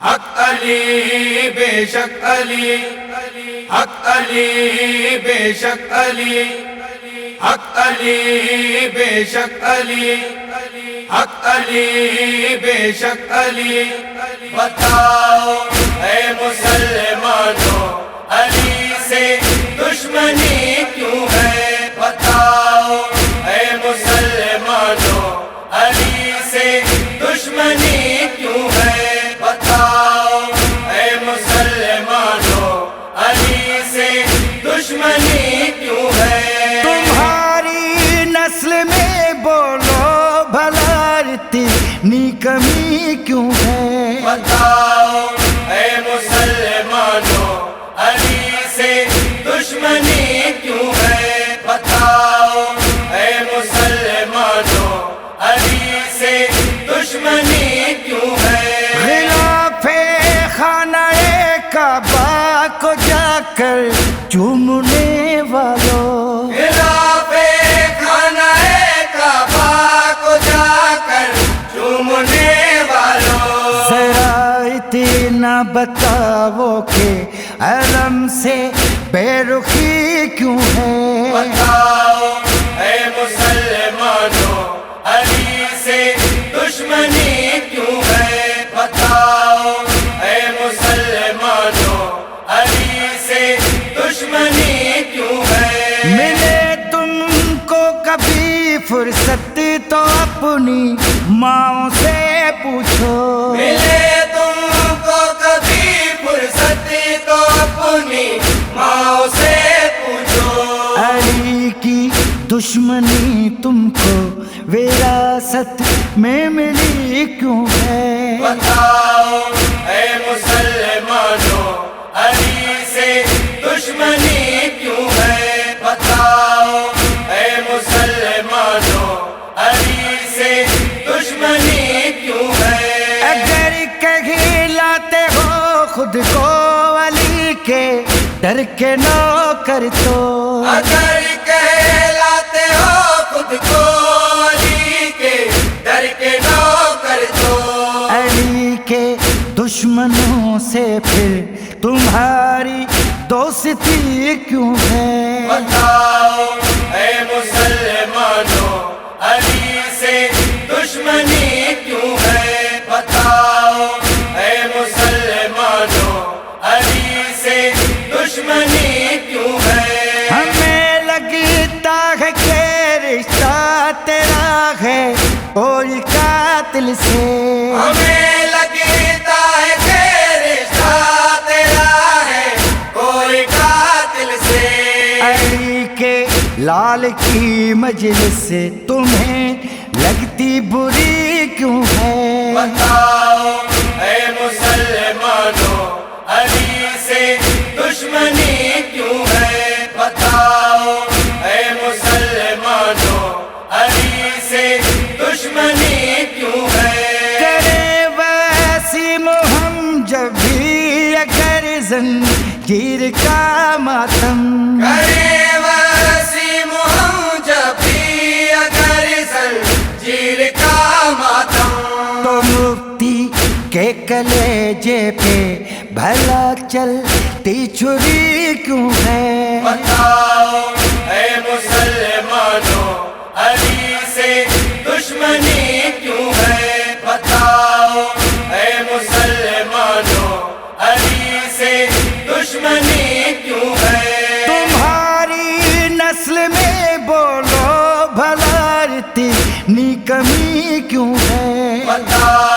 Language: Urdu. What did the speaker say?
حق علی بے شک علی، حق علی بے شک علی، حق علی بے شک علی، حق علی بے شک علی۔ بتاؤ اے مسلمانوں علی سے دشمنی کیوں ہے؟ بتاؤ اے مسلمانوں علی سے دشمنی کیوں ہے؟ بتاؤ اے مسلمانوں علی سے دشمنی کیوں ہے؟ تمہاری نسل میں بولو بھلا اتنی کمی کیوں ہے؟ بتاؤ اے مسلمانوں علی سے دشمنی کیوں ہے؟ بتاؤ اے مسلمانوں علی سے دشمنی کیوں ہے؟ غلاف خانہ کعبہ کو جا کر چومنے والوں، غلاف خانہ کعبہ کو جا کر چومنے والوں، ذرا اتنا بتاؤ کہ علم سے بے رخی کیوں ہے؟ بتاؤ اے مسلمانوں علی سے دشمنی کیوں ہے؟ بتاؤ اے مسلمانوں علی سے دشمنی کیوں ہے؟ ملے تم کو کبھی فرصت تو اپنی ماں سے پوچھو، ملے تم کو کبھی فرصت تو اپنی ماں سے پوچھو، علی کی دشمنی تم کو وراثت میں ملی کیوں ہے؟ بتاؤ اے مسلمانوں علی سے دشمنی کیوں ہے؟ بتاؤ اے مسلمانوں علی سے دشمنی کیوں ہے؟ اگر کہلاتے ہو خود کو علی کے ڈر کے نوکر تو، اگر کہلاتے ہو خود کو علی کے ڈر کے نوکر تو، علی کے دشمنوں سے پھر تمہاری دوستی کیوں ہے؟ بتاؤ اے مسلمانوں علی سے دشمنی کیوں ہے؟ بتاؤ اے مسلمانوں علی سے دشمنی کیوں ہے؟ ہمیں لگتا ہے کہ رشتہ تیرا ہے کوئی قاتل سے، ہمیں لگتا ہے کہ رشتہ تیرا ہے کوئی قاتل سے، علی کے لال کی مجلس سے تمہیں لگتی بری کیوں ہے؟ بتاؤ اے مسلمانوں علی سے دشمنی کیوں ہے؟ بتاؤ اے مسلمانوں علی سے دشمنی کیوں ہے؟ کرے وسیم ہم جب بھی اگر زنجیر کا ماتم، کرے وسیم ہم جب بھی اگر زنجیر کا ماتم، تو مفتی کے کلیجے پہ بھلا چلتی چھری کیوں ہے؟ بتاؤ اے مسلمانوں علی سے دشمنی کیوں ہے؟ بتاؤ اے مسلمانوں علی سے دشمنی کیوں ہے؟ تمہاری نسل میں بولو بھلا اتنی کمی کیوں ہے؟ بتاؤ